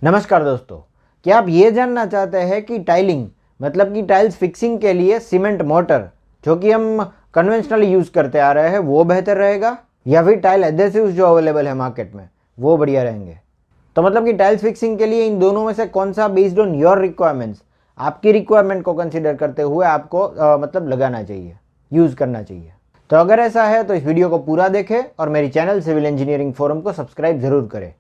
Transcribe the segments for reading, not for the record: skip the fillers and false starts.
नमस्कार दोस्तों, क्या आप ये जानना चाहते हैं कि टाइलिंग मतलब कि टाइल्स फिक्सिंग के लिए सीमेंट मोटर जो कि हम कन्वेंशनली यूज़ करते आ रहे हैं वो बेहतर रहेगा या फिर टाइल एडहेसिव्स जो अवेलेबल है मार्केट में वो बढ़िया रहेंगे। तो मतलब कि टाइल्स फिक्सिंग के लिए इन दोनों में से कौन सा बेस्ड ऑन योर रिक्वायरमेंट्स, आपकी रिक्वायरमेंट को कंसिडर करते हुए आपको मतलब लगाना चाहिए, यूज़ करना चाहिए। तो अगर ऐसा है तो इस वीडियो को पूरा देखें और मेरी चैनल सिविल इंजीनियरिंग फोरम को सब्सक्राइब जरूर करें।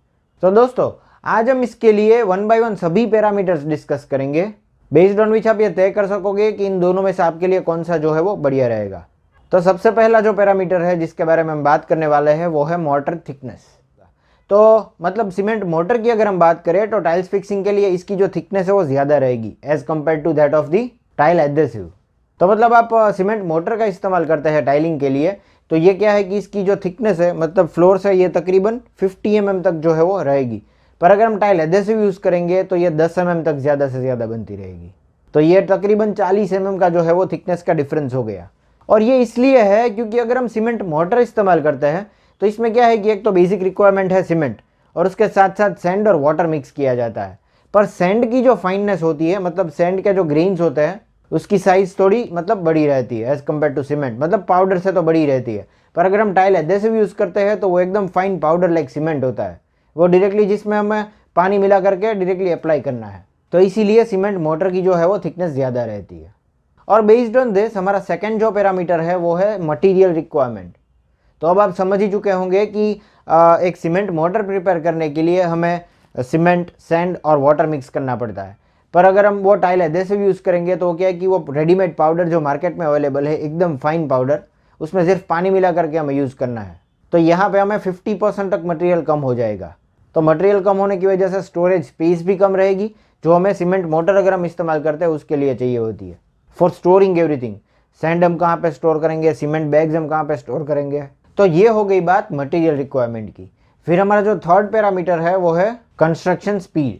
तो दोस्तों, आज हम इसके लिए वन बाय वन सभी पैरामीटर्स डिस्कस करेंगे बेस्ड ऑन विच आप ये तय कर सकोगे कि इन दोनों में से आपके लिए कौन सा जो है वो बढ़िया रहेगा। तो सबसे पहला जो पैरामीटर है जिसके बारे में हम बात करने वाले हैं वो है मोटर थिकनेस। तो मतलब सीमेंट मोटर की अगर हम बात करें तो टाइल्स फिक्सिंग के लिए इसकी जो थिकनेस है वो ज़्यादा रहेगी as compare to that of the tile adhesive. तो मतलब आप सीमेंट मोटर का इस्तेमाल करते हैं टाइलिंग के लिए तो ये क्या है कि इसकी जो थिकनेस है मतलब फ्लोर से ये तकरीबन 50 mm तक जो है वो रहेगी। पर अगर हम टाइल एडहेसिव यूज़ करेंगे तो ये 10 mm तक ज़्यादा से ज़्यादा बनती रहेगी। तो ये तकरीबन 40 mm का जो है वो थिकनेस का डिफरेंस हो गया। और ये इसलिए है क्योंकि अगर हम सीमेंट मोटर इस्तेमाल करते हैं तो इसमें क्या है कि एक तो बेसिक रिक्वायरमेंट है सीमेंट और उसके साथ साथ सैंड और वाटर मिक्स किया जाता है। पर सैंड की जो फाइननेस होती है मतलब सैंड के जो ग्रेन्स होते हैं उसकी साइज़ थोड़ी मतलब बड़ी रहती है एज़ कम्पेयर टू सीमेंट, मतलब पाउडर से तो बड़ी रहती है। पर अगर हम टाइल एडहेसिव यूज़ करते हैं तो वो एकदम फाइन पाउडर लाइक सीमेंट होता है, वो डायरेक्टली जिसमें हमें पानी मिला करके डायरेक्टली अप्लाई करना है। तो इसीलिए सीमेंट मोटर की जो है वो थिकनेस ज़्यादा रहती है। और बेस्ड ऑन दिस हमारा सेकेंड जो पैरामीटर है वो है मटीरियल रिक्वायरमेंट। तो अब आप समझ ही चुके होंगे कि एक सीमेंट मोटर प्रिपेयर करने के लिए हमें सीमेंट, सैंड और वाटर मिक्स करना पड़ता है। पर अगर हम वो टाइल एडहेसिव यूज़ करेंगे तो क्या है कि वो रेडीमेड पाउडर जो मार्केट में अवेलेबल है एकदम फाइन पाउडर, उसमें सिर्फ पानी मिला करके हमें यूज़ करना है। तो यहाँ पे हमें 50% तक मटेरियल कम हो जाएगा। तो मटेरियल कम होने की वजह से स्टोरेज स्पेस भी कम रहेगी जो हमें सीमेंट मोटर अगर हम इस्तेमाल करते हैं उसके लिए चाहिए होती है फॉर स्टोरिंग एवरीथिंग। सैंड हम कहाँ पे स्टोर करेंगे, सीमेंट बैग्स हम कहाँ पे स्टोर करेंगे। तो ये हो गई बात मटेरियल रिक्वायरमेंट की। फिर हमारा जो थर्ड पैरामीटर है वो है कंस्ट्रक्शन स्पीड।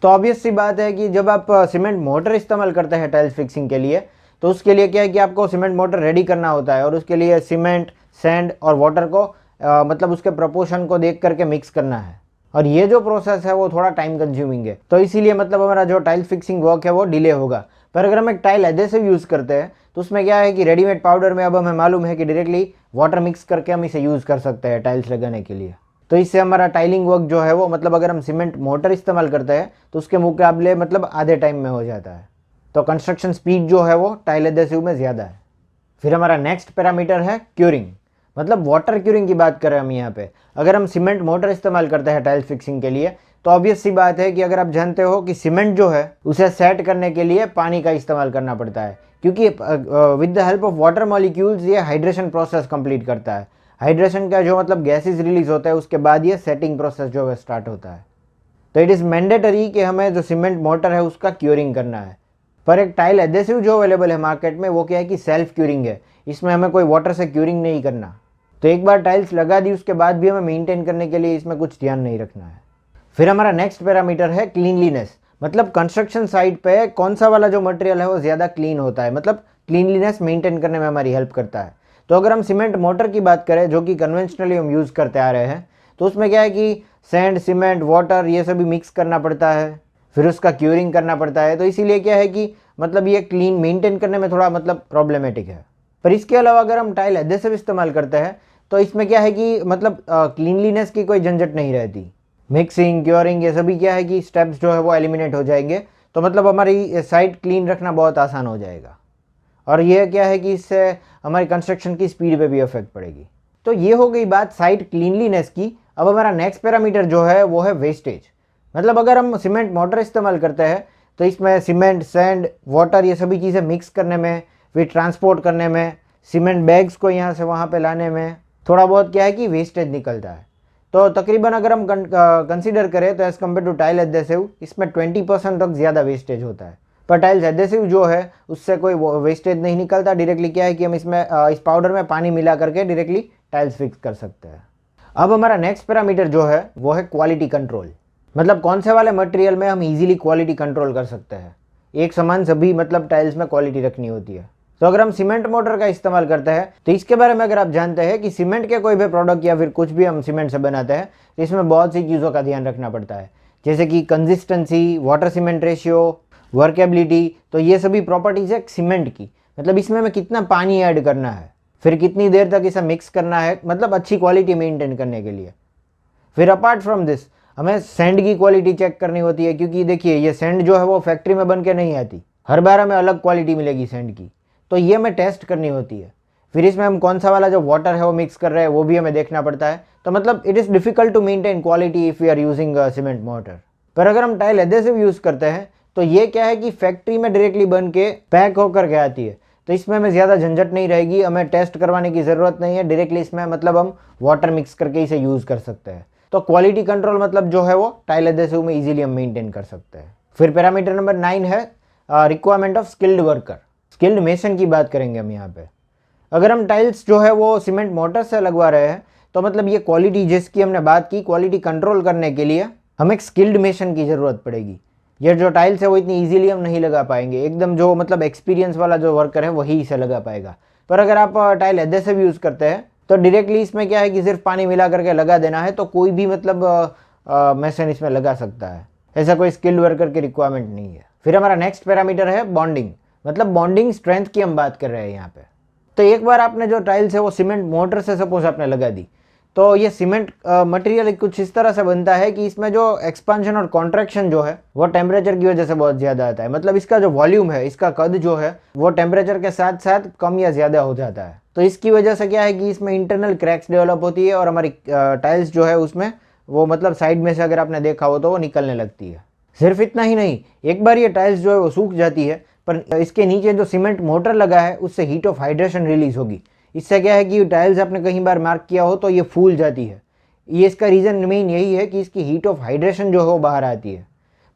तो ऑब्वियस सी बात है कि जब आप सीमेंट मोटर इस्तेमाल करते हैं टाइल्स फिक्सिंग के लिए तो उसके लिए क्या है कि आपको सीमेंट मोटर रेडी करना होता है और उसके लिए सीमेंट, सैंड और वाटर को मतलब उसके प्रोपोर्शन को देख करके मिक्स करना है। और ये जो प्रोसेस है वो थोड़ा टाइम कंज्यूमिंग है। तो इसीलिए मतलब हमारा जो टाइल फिक्सिंग वर्क है वो डिले होगा। पर अगर हम एक टाइल एडहेसिव यूज़ करते हैं तो उसमें क्या है कि रेडीमेड पाउडर में अब हमें मालूम है कि डायरेक्टली वाटर मिक्स करके हम इसे यूज़ कर सकते हैं टाइल्स लगाने के लिए। तो इससे हमारा टाइलिंग वर्क जो है वो मतलब अगर हम सीमेंट मोटर इस्तेमाल करते हैं तो उसके मुकाबले मतलब आधे टाइम में हो जाता है। तो कंस्ट्रक्शन स्पीड जो है वो टाइल एडहेसिव में ज़्यादा है। फिर हमारा नेक्स्ट पैरामीटर है क्यूरिंग, मतलब वाटर क्यूरिंग की बात करें हम यहाँ पे। अगर हम सीमेंट मोटर इस्तेमाल करते हैं टाइल्स फिक्सिंग के लिए तो ऑब्वियस सी बात है कि अगर आप जानते हो कि सीमेंट जो है उसे सेट करने के लिए पानी का इस्तेमाल करना पड़ता है क्योंकि with the help of water molecules ये हाइड्रेशन प्रोसेस कंप्लीट करता है। हाइड्रेशन का जो मतलब गैसेस रिलीज होता है उसके बाद ये सेटिंग प्रोसेस जो है स्टार्ट होता है। तो इट इज़ मैंडेटरी कि हमें जो सीमेंट मोटर है उसका क्यूरिंग करना है। पर एक टाइल एडहेसिव जो अवेलेबल है मार्केट में वो क्या है कि सेल्फ क्यूरिंग है, इसमें हमें कोई वाटर से क्यूरिंग नहीं करना। तो एक बार टाइल्स लगा दी उसके बाद भी हमें मेंटेन करने के लिए इसमें कुछ ध्यान नहीं रखना है। फिर हमारा नेक्स्ट पैरामीटर है क्लीनलीनेस, मतलब कंस्ट्रक्शन साइट पे कौन सा वाला जो मटेरियल है वो ज़्यादा क्लीन होता है, मतलब क्लीनलीनेस मेंटेन करने में हमारी हेल्प करता है। तो अगर हम सीमेंट मोटर की बात करें जो कि कन्वेंशनली हम यूज़ करते आ रहे हैं तो उसमें क्या है कि सैंड, सीमेंट, वाटर ये सभी मिक्स करना पड़ता है, फिर उसका क्यूरिंग करना पड़ता है। तो इसीलिए क्या है कि मतलब ये क्लीन मेंटेन करने में थोड़ा मतलब प्रॉब्लमेटिक है। पर इसके अलावा अगर हम टाइल एडहेसिव इस्तेमाल करते हैं तो इसमें क्या है कि मतलब क्लीनलीनेस की कोई झंझट नहीं रहती। मिक्सिंग, क्योरिंग ये सभी क्या है कि स्टेप्स जो है वो एलिमिनेट हो जाएंगे। तो मतलब हमारी साइट क्लीन रखना बहुत आसान हो जाएगा। और ये क्या है कि इससे हमारी कंस्ट्रक्शन की स्पीड पे भी इफेक्ट पड़ेगी। तो ये हो गई बात साइट क्लीनलीनेस की। अब हमारा नेक्स्ट पैरामीटर जो है वो है वेस्टेज, मतलब अगर हम सीमेंट मोटर इस्तेमाल करते हैं तो इसमें सीमेंट, सैंड, वाटर ये सभी चीज़ें मिक्स करने में, फिर ट्रांसपोर्ट करने में, सीमेंट बैग्स को यहाँ से वहाँ पे लाने में थोड़ा बहुत क्या है कि वेस्टेज निकलता है। तो तकरीबन अगर हम कंसीडर करें तो as compare to tile adhesive इसमें 20% तक ज़्यादा वेस्टेज होता है। पर टाइल्स एडहेसिव जो है उससे कोई वेस्टेज नहीं निकलता। डायरेक्टली क्या है कि हम इसमें इस पाउडर में पानी मिला करके डायरेक्टली टाइल्स फिक्स कर सकते हैं। अब हमारा नेक्स्ट पैरामीटर जो है वो है क्वालिटी कंट्रोल, मतलब कौन से वाले मटेरियल में हम इजीली क्वालिटी कंट्रोल कर सकते हैं। एक समान सभी मतलब टाइल्स में क्वालिटी रखनी होती है। तो अगर हम सीमेंट मोटर का इस्तेमाल करते हैं तो इसके बारे में अगर आप जानते हैं कि सीमेंट के कोई भी प्रोडक्ट या फिर कुछ भी हम सीमेंट से बनाते हैं तो इसमें बहुत सी चीज़ों का ध्यान रखना पड़ता है। जैसे कि consistency, water cement ratio, workability. तो ये सभी प्रॉपर्टीज है सीमेंट की, मतलब इसमें हमें कितना पानी ऐड करना है, फिर कितनी देर तक इसे मिक्स करना है, मतलब अच्छी क्वालिटी मेंटेन करने के लिए। फिर अपार्ट फ्रॉम दिस हमें सैंड की क्वालिटी चेक करनी होती है, क्योंकि देखिए ये सैंड जो है वो फैक्ट्री में बन के नहीं आती, हर बार हमें अलग क्वालिटी मिलेगी सैंड की, तो ये हमें टेस्ट करनी होती है। फिर इसमें हम कौन सा वाला जो वाटर है वो मिक्स कर रहे हैं वो भी हमें देखना पड़ता है। तो मतलब it is difficult to maintain quality if we are using cement mortar. पर अगर हम टाइल एडेसिव यूज़ करते हैं तो ये क्या है कि फैक्ट्री में डायरेक्टली बन के पैक होकर के आती है, तो इसमें हमें ज़्यादा झंझट नहीं रहेगी, हमें टेस्ट करवाने की ज़रूरत नहीं है, डायरेक्टली इसमें मतलब हम वाटर मिक्स करके इसे यूज़ कर सकते हैं। तो क्वालिटी कंट्रोल मतलब जो है वो टाइल एडेसिव में इजीली हम मेंटेन कर सकते हैं। फिर पैरामीटर नंबर 9 है requirement of skilled worker. Skilled mason की बात करेंगे हम यहाँ पे। अगर हम टाइल्स जो है वो सीमेंट मोटर से लगवा रहे हैं तो मतलब ये क्वालिटी जिसकी हमने बात की, क्वालिटी कंट्रोल करने के लिए हमें एक स्किल्ड मेसन की ज़रूरत पड़ेगी। ये जो टाइल्स है वो इतनी इजीली हम नहीं लगा पाएंगे, एकदम जो मतलब एक्सपीरियंस वाला जो वर्कर है वही इसे लगा पाएगा। पर अगर आप टाइल एडेसिव यूज़ करते हैं तो डायरेक्टली इसमें क्या है कि सिर्फ पानी मिला करके लगा देना है, तो कोई भी मतलब मेसन इसमें लगा सकता है, ऐसा कोई स्किल्ड वर्कर की रिक्वायरमेंट नहीं है। फिर हमारा नेक्स्ट पैरामीटर है बॉन्डिंग, मतलब बॉन्डिंग स्ट्रेंथ की हम बात कर रहे हैं यहाँ पे। तो एक बार आपने जो टाइल्स है वो सीमेंट मोटर से सपोज आपने लगा दी, तो ये सीमेंट मटेरियल कुछ इस तरह से बनता है कि इसमें जो एक्सपांशन और कॉन्ट्रैक्शन जो है वो टेम्परेचर की वजह से बहुत ज़्यादा आता है, मतलब इसका जो वॉल्यूम है, इसका कद जो है वो टेम्परेचर के साथ साथ कम या ज़्यादा हो जाता है। तो इसकी वजह से क्या है कि इसमें इंटरनल क्रैक्स डेवलप होती है और हमारी टाइल्स जो है उसमें वो मतलब साइड में से अगर आपने देखा हो तो वो निकलने लगती है। सिर्फ इतना ही नहीं, एक बार ये टाइल्स जो है वो सूख जाती है, पर इसके नीचे जो सीमेंट मोटर लगा है उससे हीट ऑफ हाइड्रेशन रिलीज होगी। इससे क्या है कि टाइल्स आपने कहीं बार मार्क किया हो तो ये फूल जाती है, ये इसका रीज़न मेन यही है कि इसकी हीट ऑफ हाइड्रेशन जो है वो बाहर आती है।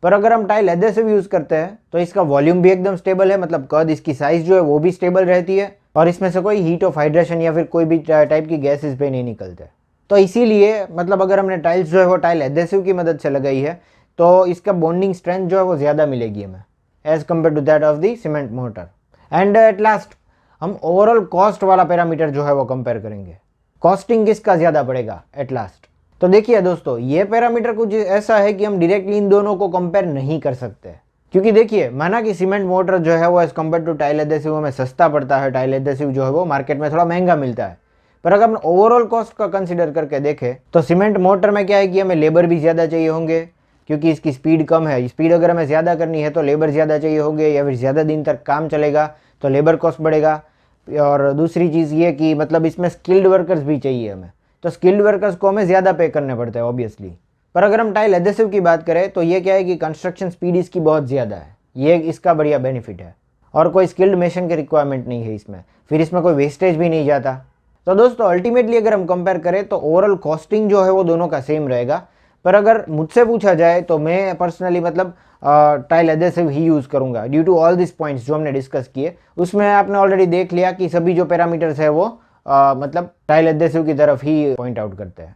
पर अगर हम टाइल एडेसिव यूज़ करते हैं तो इसका वॉल्यूम भी एकदम स्टेबल है, मतलब कद, इसकी साइज़ जो है वो भी स्टेबल रहती है और इसमें से कोई हीट ऑफ हाइड्रेशन या फिर कोई भी टाइप की गैसेस पे नहीं निकलते। तो इसीलिए मतलब अगर हमने टाइल्स जो है वो टाइल एडेसिव की मदद से लगाई है तो इसका बॉन्डिंग स्ट्रेंथ जो है वो ज़्यादा मिलेगी हमें as compare to that of the cement mortar. And at last हम ओवरऑल कॉस्ट वाला पैरामीटर जो है वो कंपेयर करेंगे, कॉस्टिंग किसका ज़्यादा पड़ेगा एट लास्ट। तो देखिए दोस्तों, ये पैरामीटर कुछ ऐसा है कि हम डायरेक्टली इन दोनों को कंपेयर नहीं कर सकते, क्योंकि देखिए माना कि सीमेंट मोटर जो है वो as compare to tile adhesive हमें सस्ता पड़ता है, टाइल एडेसिव जो है वो मार्केट में थोड़ा महंगा मिलता है। पर अगर हम ओवरऑल कॉस्ट का कंसिडर करके देखें तो सीमेंट मोटर में क्या है कि हमें लेबर भी ज़्यादा चाहिए होंगे, क्योंकि इसकी स्पीड कम है। स्पीड अगर हमें ज़्यादा करनी है तो लेबर ज़्यादा चाहिए होंगे, या फिर ज़्यादा दिन तक काम चलेगा तो लेबर कॉस्ट बढ़ेगा। और दूसरी चीज़ ये कि मतलब इसमें स्किल्ड वर्कर्स भी चाहिए हमें, तो स्किल्ड वर्कर्स को हमें ज़्यादा पे करने पड़ते हैं ऑब्वियसली। पर अगर हम टाइल एडेसिव की बात करें तो ये क्या है कि कंस्ट्रक्शन स्पीड इसकी बहुत ज़्यादा है, ये इसका बढ़िया बेनिफिट है, और कोई स्किल्ड मेशन की रिक्वायरमेंट नहीं है इसमें, फिर इसमें कोई वेस्टेज भी नहीं जाता। तो दोस्तों अल्टीमेटली अगर हम कंपेयर करें तो ओवरऑल कॉस्टिंग जो है वो दोनों का सेम रहेगा। पर अगर मुझसे पूछा जाए तो मैं पर्सनली मतलब टाइल एडेसिव ही यूज़ करूँगा due to all this points जो हमने डिस्कस किए। उसमें आपने ऑलरेडी देख लिया कि सभी जो पैरामीटर्स है वो मतलब टाइल एडेसिव की तरफ ही पॉइंट आउट करते हैं।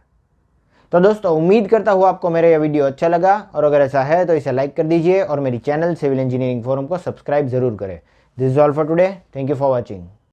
तो दोस्तों उम्मीद करता हूँ आपको मेरा यह वीडियो अच्छा लगा, और अगर ऐसा है तो इसे लाइक कर दीजिए और मेरी चैनल सिविल इंजीनियरिंग फोरम को सब्सक्राइब जरूर करें। This is all for today, thank you for watching.